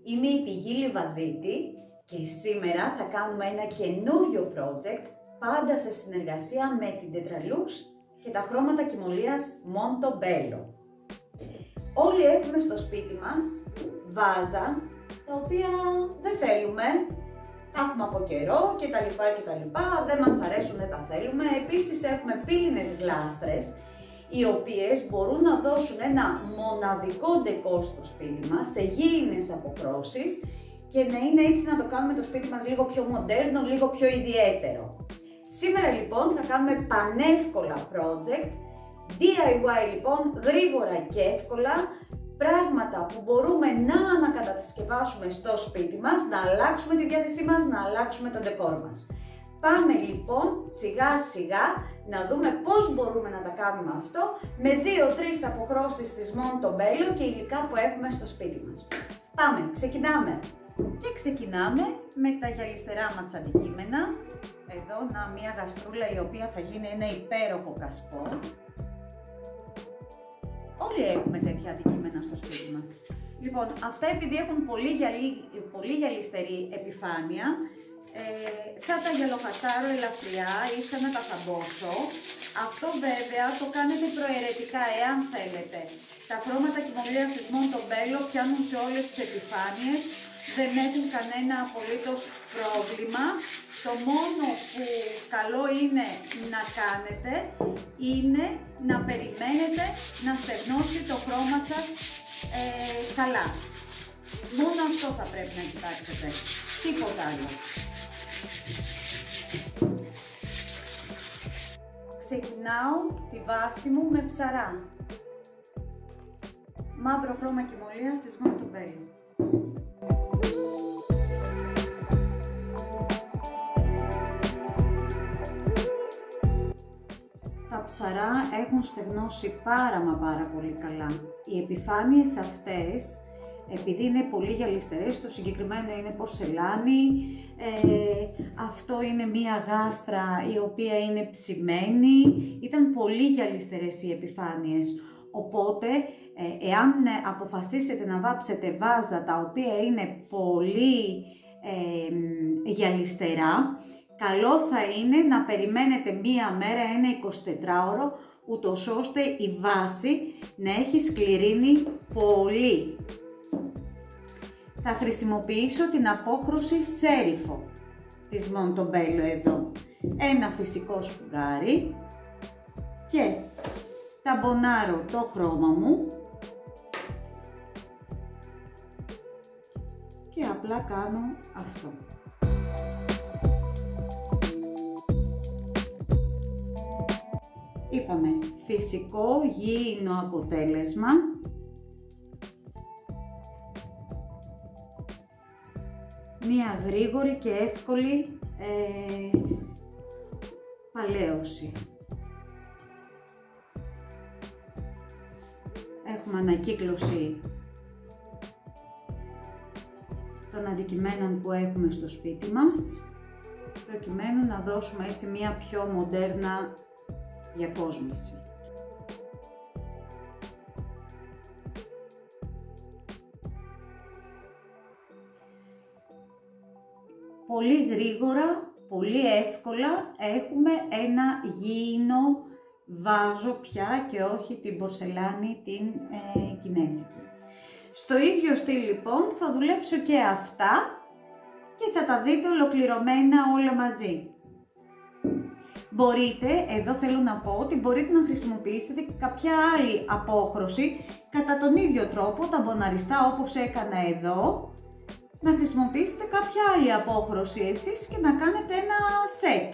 Είμαι η Πηγή Λιβαδίτη και σήμερα θα κάνουμε ένα καινούριο project, πάντα σε συνεργασία με την Tetralux και τα χρώματα κυμολίας Montobello. Όλοι έχουμε στο σπίτι μας βάζα, τα οποία δεν θέλουμε, τα έχουμε από καιρό κτλ. Δεν μας αρέσουν, δεν τα θέλουμε. Επίσης έχουμε πύληνες γλάστρες, οι οποίες μπορούν να δώσουν ένα μοναδικό ντεκόρ στο σπίτι μας, σε γήινες αποχρώσεις και να είναι έτσι να το κάνουμε το σπίτι μας λίγο πιο μοντέρνο, λίγο πιο ιδιαίτερο. Σήμερα λοιπόν θα κάνουμε πανεύκολα project, DIY λοιπόν, γρήγορα και εύκολα, πράγματα που μπορούμε να ανακατασκευάσουμε στο σπίτι μας, να αλλάξουμε τη διάθεσή μας, να αλλάξουμε το ντεκόρ μας. Πάμε λοιπόν σιγά σιγά να δούμε πώς μπορούμε να τα κάνουμε αυτό με 2-3 αποχρώσεις της Montobello και υλικά που έχουμε στο σπίτι μας. Πάμε, ξεκινάμε! Και ξεκινάμε με τα γυαλιστερά μας αντικείμενα. Εδώ μια γαστρούλα η οποία θα γίνει ένα υπέροχο κασπό. Όλοι έχουμε τέτοια αντικείμενα στο σπίτι μας. Λοιπόν, αυτά επειδή έχουν πολύ γυαλιστερή επιφάνεια, θα τα γυαλοχαστάρω ελαφριά ή σαν να τα θαμπόσω. Αυτό βέβαια το κάνετε προαιρετικά εάν θέλετε. Τα χρώματα κυμολίας της Montobello πιάνουν σε όλες τις επιφάνειες, δεν έχουν κανένα απολύτως πρόβλημα. Το μόνο που καλό είναι να κάνετε είναι να περιμένετε να στεγνώσει το χρώμα σας καλά. Μόνο αυτό θα πρέπει να κοιτάξετε, τίποτα άλλο. Ξεκινάω τη βάση μου με ψαρά. Μαύρο χρώμα κυμολίας της Montobello. Τα ψαρά έχουν στεγνώσει πάρα πολύ καλά. Οι επιφάνειες αυτές, επειδή είναι πολύ γυαλιστερές, το συγκεκριμένο είναι πορσελάνη, αυτό είναι μία γάστρα η οποία είναι ψημένη, ήταν πολύ γυαλιστερές οι επιφάνειες. Οπότε, εάν αποφασίσετε να βάψετε βάζα τα οποία είναι πολύ γυαλιστερά, καλό θα είναι να περιμένετε μία μέρα, ένα 24ωρο, ούτως ώστε η βάση να έχει σκληρύνει πολύ. Θα χρησιμοποιήσω την απόχρωση σέριφο της Montobello εδώ. Ένα φυσικό σφουγγάρι και ταμπονάρω το χρώμα μου και απλά κάνω αυτό. Είπαμε φυσικό γήινο αποτέλεσμα. Μία γρήγορη και εύκολη παλαίωση. Έχουμε ανακύκλωση των αντικειμένων που έχουμε στο σπίτι μας, προκειμένου να δώσουμε έτσι μία πιο μοντέρνα διακόσμηση. Πολύ γρήγορα, πολύ εύκολα έχουμε ένα γήινο βάζο πια και όχι την πορσελάνη την κινέζικη. Στο ίδιο στυλ λοιπόν θα δουλέψω και αυτά και θα τα δείτε ολοκληρωμένα όλα μαζί. Μπορείτε, εδώ θέλω να πω ότι μπορείτε να χρησιμοποιήσετε κάποια άλλη απόχρωση κατά τον ίδιο τρόπο, ταμποναριστά όπως έκανα εδώ, να χρησιμοποιήσετε κάποια άλλη απόχρωση εσείς και να κάνετε ένα σετ.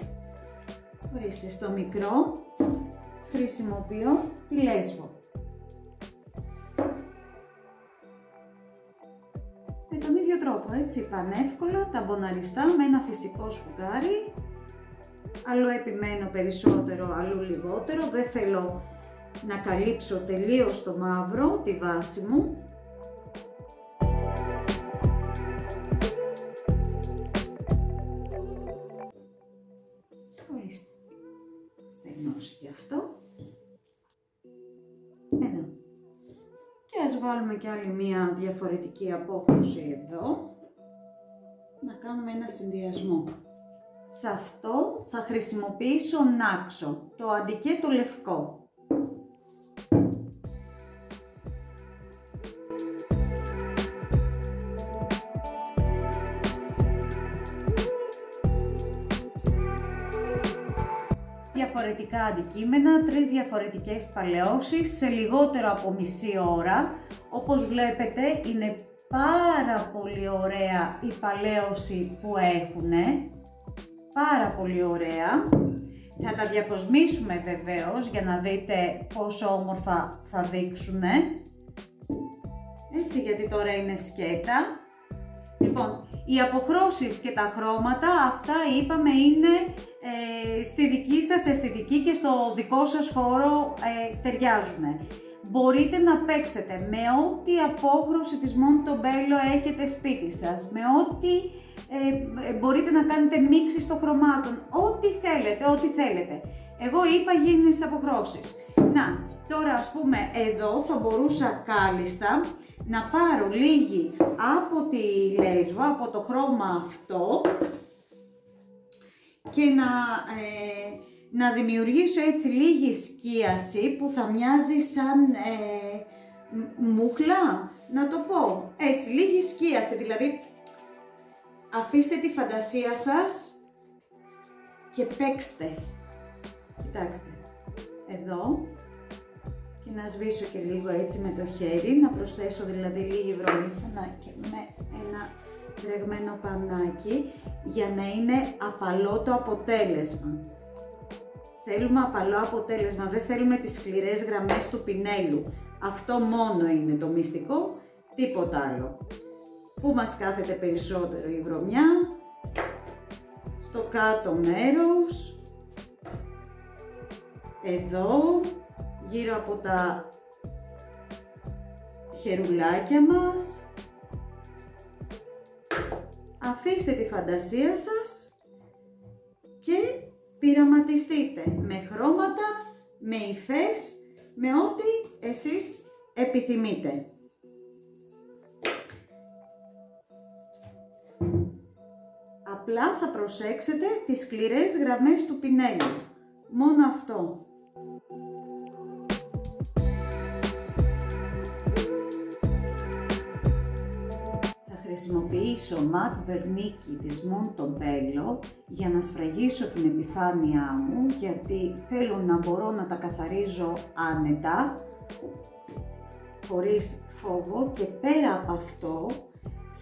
Ορίστε, στο μικρό χρησιμοποιώ τη λέσβο. Με τον ίδιο τρόπο, έτσι, πανεύκολα, ταμποναριστά με ένα φυσικό σφουγγάρι. Αλλού επιμένω περισσότερο, αλλού λιγότερο. Δεν θέλω να καλύψω τελείως το μαύρο, τη βάση μου. Ορίστε. Στεγνώσει και αυτό. Εδώ. Και ας βάλουμε και άλλη μία διαφορετική απόχρωση εδώ. Να κάνουμε ένα συνδυασμό. Σε αυτό θα χρησιμοποιήσω νάξο, το αντικέτο λευκό. Διαφορετικά αντικείμενα, 3 διαφορετικές παλαιώσεις σε λιγότερο από μισή ώρα. Όπως βλέπετε είναι πάρα πολύ ωραία η παλαίωση που έχουνε. Πάρα πολύ ωραία. Θα τα διακοσμήσουμε βεβαίως για να δείτε πόσο όμορφα θα δείξουνε. Έτσι, γιατί τώρα είναι σκέτα. Λοιπόν, οι αποχρώσεις και τα χρώματα, αυτά είπαμε είναι στη δική σας αισθητική και στο δικό σας χώρο ταιριάζουν. Μπορείτε να παίξετε με ό,τι απόχρωση της Montobello έχετε σπίτι σας, με ό,τι μπορείτε να κάνετε μίξεις των χρωμάτων, ό,τι θέλετε. Εγώ είπα γίνεις αποχρώσεις. Να, τώρα ας πούμε εδώ θα μπορούσα κάλλιστα να πάρω λίγη από τη λέσβα, από το χρώμα αυτό και να δημιουργήσω έτσι λίγη σκίαση που θα μοιάζει σαν μούχλα, να το πω, έτσι λίγη σκίαση, δηλαδή αφήστε τη φαντασία σας και παίξτε. Κοιτάξτε, εδώ, και να σβήσω και λίγο έτσι με το χέρι, να προσθέσω δηλαδή λίγη βρωμίτσα και με ένα βρεγμένο πανάκι για να είναι απαλό το αποτέλεσμα. Θέλουμε απαλό αποτέλεσμα, δεν θέλουμε τις σκληρές γραμμές του πινέλου. Αυτό μόνο είναι το μυστικό, τίποτα άλλο. Πού μας κάθεται περισσότερο η βρωμιά? Στο κάτω μέρος, εδώ, γύρω από τα χερουλάκια μας. Αφήστε τη φαντασία σας και πειραματιστείτε με χρώματα, με υφές, με ό,τι εσείς επιθυμείτε. Απλά θα προσέξετε τις σκληρές γραμμές του πινέλου. Μόνο αυτό. Θα χρησιμοποιήσω ματ βερνίκι της Montobello για να σφραγίσω την επιφάνειά μου, γιατί θέλω να μπορώ να τα καθαρίζω άνετα, χωρίς φόβο, και πέρα από αυτό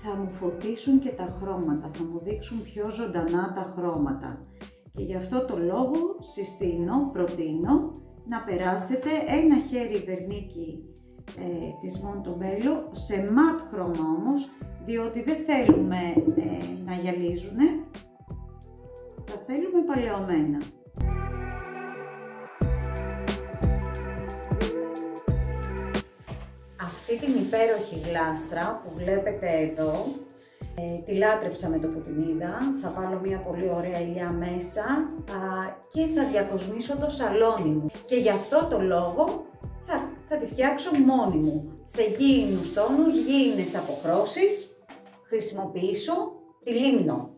θα μου φωτίσουν και τα χρώματα, θα μου δείξουν πιο ζωντανά τα χρώματα. Και γι' αυτό το λόγο προτείνω να περάσετε ένα χέρι βερνίκι της Montobello σε ματ χρώμα όμως, διότι δεν θέλουμε να γυαλίζουνε, τα θέλουμε παλαιωμένα. Αυτή την υπέροχη γλάστρα που βλέπετε εδώ, τη λάτρεψα με το που την είδα. Θα βάλω μια πολύ ωραία ηλιά μέσα και θα διακοσμήσω το σαλόνι μου. Και γι' αυτό το λόγο θα τη φτιάξω μόνη μου. Σε γήινους τόνους, γήινες αποχρώσεις, χρησιμοποιήσω τη λίμνο.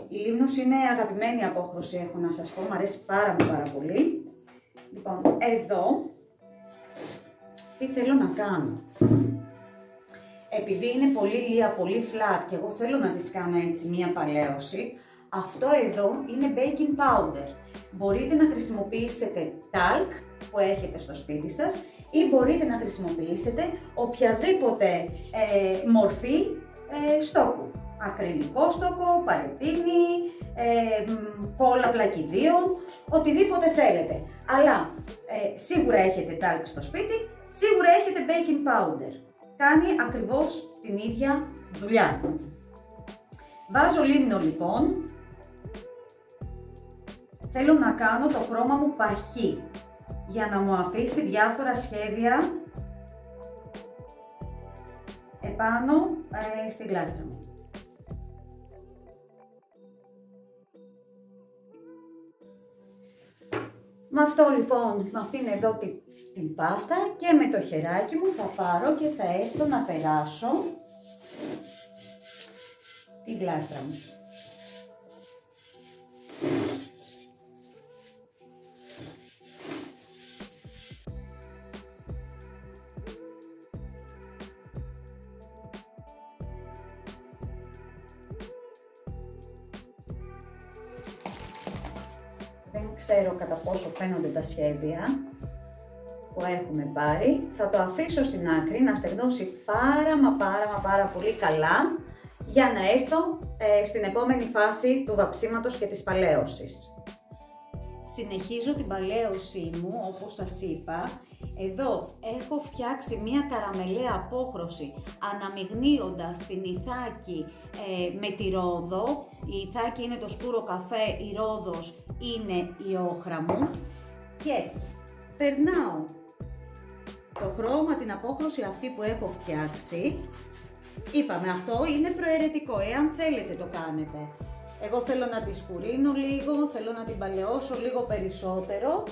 Η λίμνος είναι αγαπημένη απόχρωση, έχω να σας πω, μου αρέσει πάρα πολύ. Λοιπόν, εδώ τι θέλω να κάνω? Επειδή είναι πολύ λία, πολύ flat και εγώ θέλω να τις κάνω έτσι μία παλαίωση, αυτό εδώ είναι baking powder. Μπορείτε να χρησιμοποιήσετε talc που έχετε στο σπίτι σας ή μπορείτε να χρησιμοποιήσετε οποιαδήποτε μορφή στόκου. Ακριλικό στόκο, παρετίνη, κόλλα πλακιδίων, οτιδήποτε θέλετε. Αλλά σίγουρα έχετε talc στο σπίτι, σίγουρα έχετε baking powder. Κάνει ακριβώς την ίδια δουλειά. Βάζω λίμνο λοιπόν. Θέλω να κάνω το χρώμα μου παχύ για να μου αφήσει διάφορα σχέδια επάνω στη γλάστρα μου. Με αυτό λοιπόν, με αυτήν εδώ την πάστα και με το χεράκι μου θα πάρω και θα έρθω να περάσω τη γλάστρα μου. Δεν ξέρω κατά πόσο φαίνονται τα σχέδια που έχουμε πάρει. Θα το αφήσω στην άκρη να στεγνώσει πάρα πολύ καλά για να έρθω στην επόμενη φάση του βαψίματος και της παλαίωσης. Συνεχίζω την παλαίωσή μου, όπως σας είπα. Εδώ έχω φτιάξει μία καραμελαία απόχρωση αναμειγνύοντας την ηθάκη με τη ρόδο. Η ηθάκη είναι το σκούρο καφέ, η ρόδος είναι η όχρα μου και περνάω το χρώμα, την απόχρωση αυτή που έχω φτιάξει. Είπαμε, αυτό είναι προαιρετικό, εάν θέλετε το κάνετε. Εγώ θέλω να τη σκουρίνω λίγο, θέλω να την παλαιώσω λίγο περισσότερο.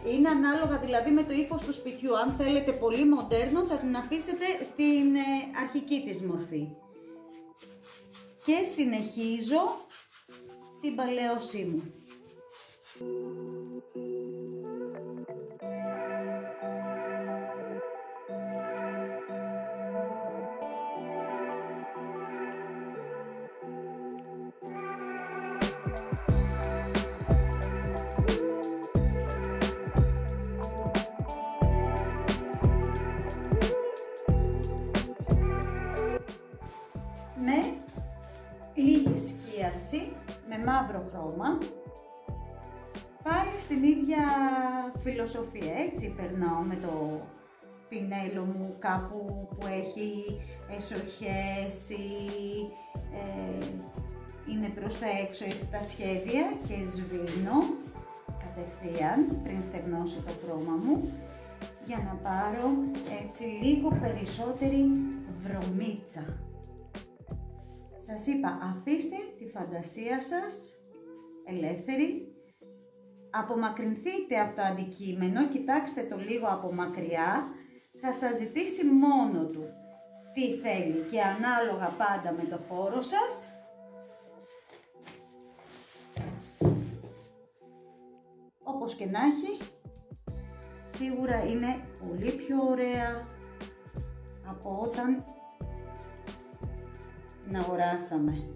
Είναι ανάλογα δηλαδή με το ύφος του σπιτιού. Αν θέλετε πολύ μοντέρνο θα την αφήσετε στην αρχική της μορφή. Και συνεχίζω την παλαίωσή μου. Με λίγη σκίαση, με μαύρο χρώμα, πάλι στην ίδια φιλοσοφία, έτσι περνάω με το πινέλο μου κάπου που έχει εσοχές ή είναι προς τα έξω έτσι τα σχέδια και σβήνω κατευθείαν πριν στεγνώσει το χρώμα μου για να πάρω έτσι λίγο περισσότερη βρωμίτσα. Σας είπα, αφήστε τη φαντασία σας ελεύθερη, απομακρυνθείτε από το αντικείμενο, κοιτάξτε το λίγο από μακριά, θα σας ζητήσει μόνο του τι θέλει και ανάλογα πάντα με το χώρο σας. Όπως και να έχει, σίγουρα είναι πολύ πιο ωραία από όταν να αγοράσαμε.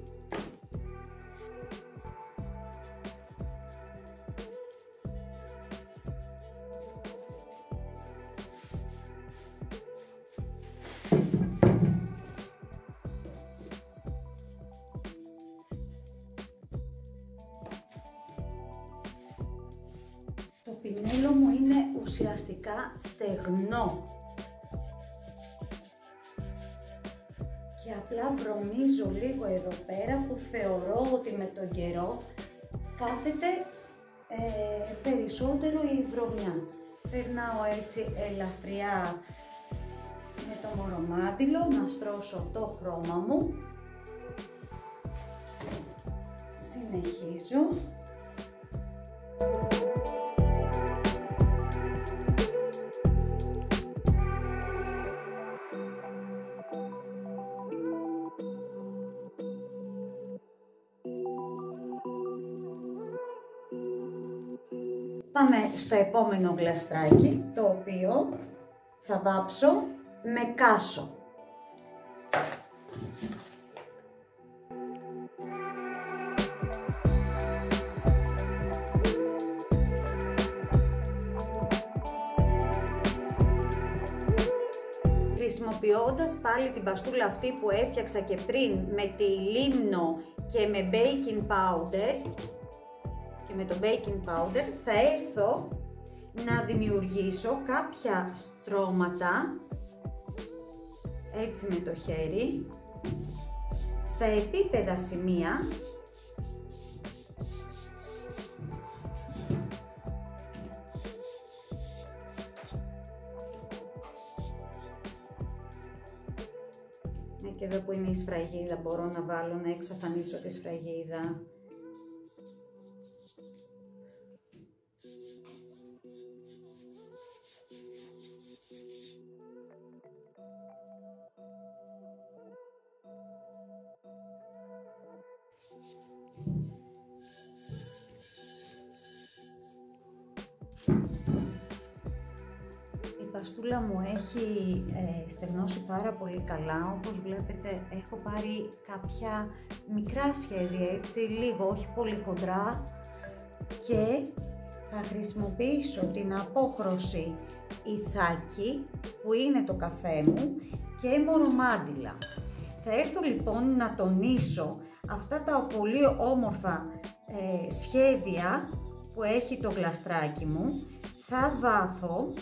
Το πινέλο μου είναι ουσιαστικά στεγνό. Και απλά βρωμίζω λίγο εδώ πέρα που θεωρώ ότι με τον καιρό κάθεται περισσότερο η βρωμιά. Περνάω έτσι ελαφριά με το μορομάντιλο να στρώσω το χρώμα μου. Συνεχίζω. Πάμε στο επόμενο γλαστράκι, το οποίο θα βάψω με κάσο. Χρησιμοποιώντας πάλι την παστούλα αυτή που έφτιαξα και πριν με τη λίμνο και με baking powder, με το baking powder θα έρθω να δημιουργήσω κάποια στρώματα έτσι με το χέρι στα επίπεδα σημεία και εδώ που είναι η σφραγίδα μπορώ να βάλω να εξαφανίσω τη σφραγίδα. παστούλα μου έχει στεγνώσει πάρα πολύ καλά. Όπως βλέπετε έχω πάρει κάποια μικρά σχέδια, έτσι, λίγο, όχι πολύ χοντρά, και θα χρησιμοποιήσω την απόχρωση ηθάκι που είναι το καφέ μου και μορομάντιλα. Θα έρθω λοιπόν να τονίσω αυτά τα πολύ όμορφα σχέδια που έχει το γλαστράκι μου. Θα βάφω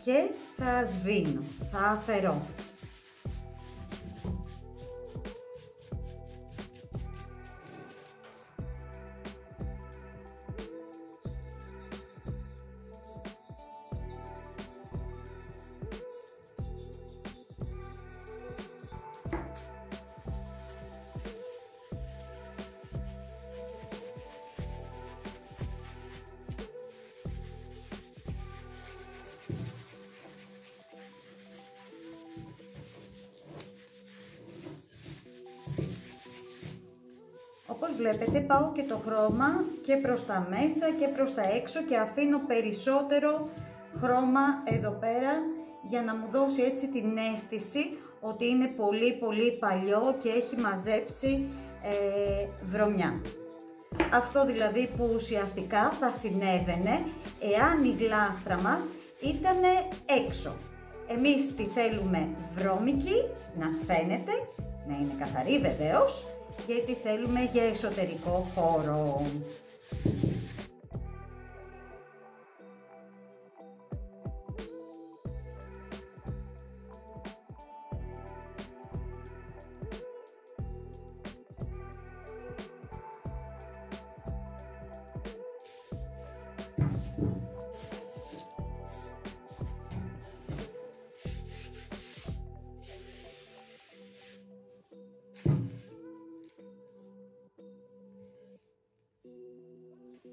και θα σβήνω, θα αφαιρώ. Όπως βλέπετε πάω και το χρώμα και προς τα μέσα και προς τα έξω και αφήνω περισσότερο χρώμα εδώ πέρα για να μου δώσει έτσι την αίσθηση ότι είναι πολύ παλιό και έχει μαζέψει βρωμιά. Αυτό δηλαδή που ουσιαστικά θα συνέβαινε εάν η γλάστρα μας ήταν έξω. Εμείς τη θέλουμε βρώμικη, να φαίνεται, να είναι καθαρή βεβαίως, γιατί θέλουμε για εσωτερικό χώρο.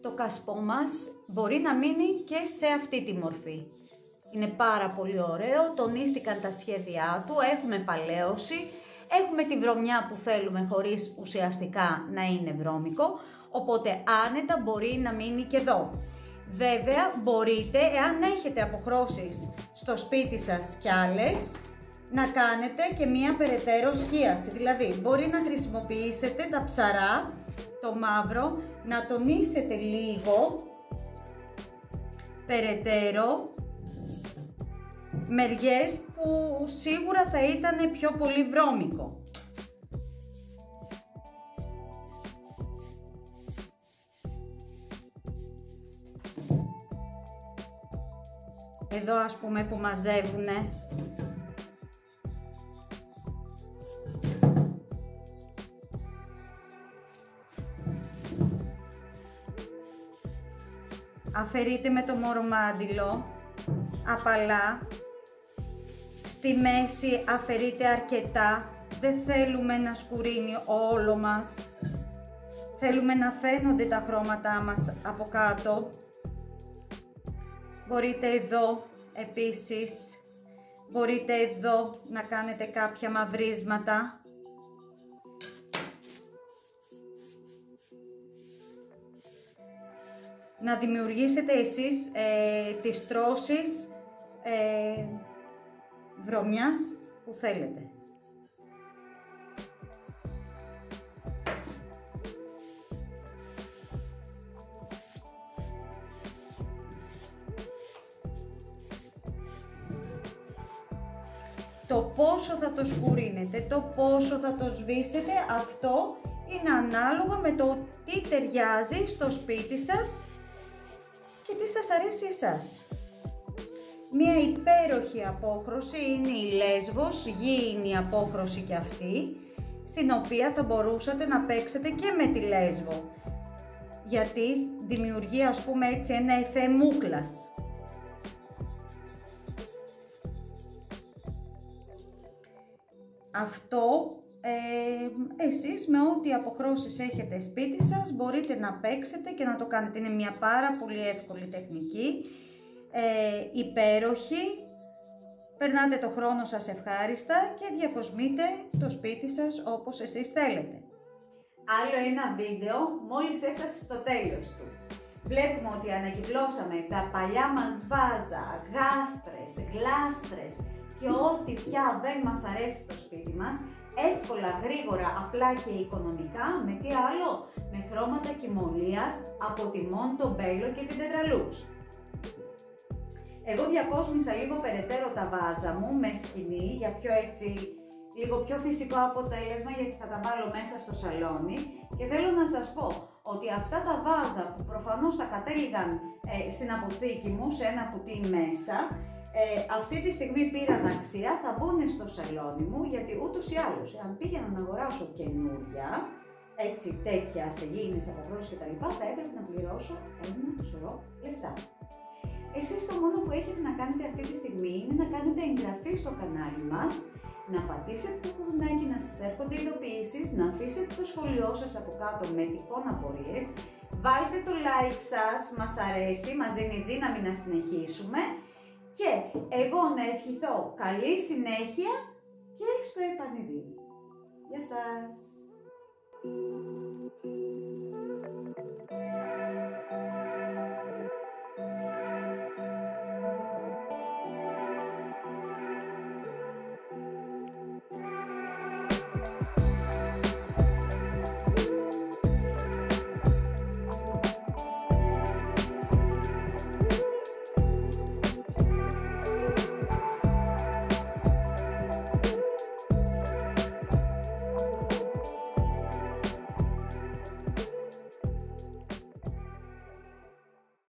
Το κασπό μας μπορεί να μείνει και σε αυτή τη μορφή. Είναι πάρα πολύ ωραίο, τονίστηκαν τα σχέδιά του, έχουμε παλαίωση, έχουμε τη βρωμιά που θέλουμε χωρίς ουσιαστικά να είναι βρώμικο, οπότε άνετα μπορεί να μείνει και εδώ. Βέβαια μπορείτε, εάν έχετε αποχρώσεις στο σπίτι σας κι άλλες, να κάνετε και μία περαιτέρω σκίαση, δηλαδή μπορεί να χρησιμοποιήσετε τα ψαρά, το μαύρο, να τονίσετε λίγο περαιτέρω μεριές που σίγουρα θα ήταν πιο πολύ βρώμικο. Εδώ ας πούμε που μαζεύουνε. Αφαιρείτε με το μορομάντιλο, απαλά, στη μέση αφαιρείτε αρκετά, δεν θέλουμε να σκουρίνει όλο μας, θέλουμε να φαίνονται τα χρώματά μας από κάτω. Μπορείτε εδώ επίσης, μπορείτε εδώ να κάνετε κάποια μαυρίσματα. Να δημιουργήσετε εσείς τις στρώσεις βρωμιάς που θέλετε. Το πόσο θα το σκουρίνετε, το πόσο θα το σβήσετε, αυτό είναι ανάλογα με το τι ταιριάζει στο σπίτι σας και τι σας αρέσει εσάς. Μία υπέροχη απόχρωση είναι η Λέσβος, γήινη απόχρωση και αυτή, στην οποία θα μπορούσατε να παίξετε και με τη Λέσβο, γιατί δημιουργεί ας πούμε έτσι ένα εφέ μούχλας. Αυτό εσείς με ό,τι αποχρώσεις έχετε σπίτι σας μπορείτε να παίξετε και να το κάνετε. Είναι μια πάρα πολύ εύκολη τεχνική, υπέροχη, περνάτε το χρόνο σας ευχάριστα και διακοσμείτε το σπίτι σας όπως εσείς θέλετε. Άλλο ένα βίντεο μόλις έφτασε στο τέλος του. Βλέπουμε ότι ανακυκλώσαμε τα παλιά μας βάζα, γάστρες, γλάστρες και ό,τι πια δεν μας αρέσει στο σπίτι μας, εύκολα, γρήγορα, απλά και οικονομικά, με τι άλλο, με χρώματα κοιμωλίας από τη Montobello και την Tetralux. Εγώ διακόσμησα λίγο περαιτέρω τα βάζα μου με σκηνή για λίγο πιο φυσικό αποτέλεσμα, γιατί θα τα βάλω μέσα στο σαλόνι και θέλω να σας πω ότι αυτά τα βάζα που προφανώς θα κατέληγαν στην αποθήκη μου σε ένα κουτί μέσα, αυτή τη στιγμή πήραν αξία, θα μπουν στο σαλόνι μου, γιατί ούτως ή άλλως, αν πήγαινα να αγοράσω καινούρια, έτσι τέτοια σε γήινες αποκρούσεις κτλ, θα έπρεπε να πληρώσω ένα σωρό λεφτά. Εσείς το μόνο που έχετε να κάνετε αυτή τη στιγμή είναι να κάνετε εγγραφή στο κανάλι μας, να πατήσετε το κουδουνάκι να σας έρχονται ειδοποιήσεις, να αφήσετε το σχόλιο σας από κάτω με τυχόν απορίες, βάλτε το like σας, μας αρέσει, μας δίνει δύναμη να συνεχίσουμε και εγώ να ευχηθώ καλή συνέχεια και στο επανειδή. Γεια σας!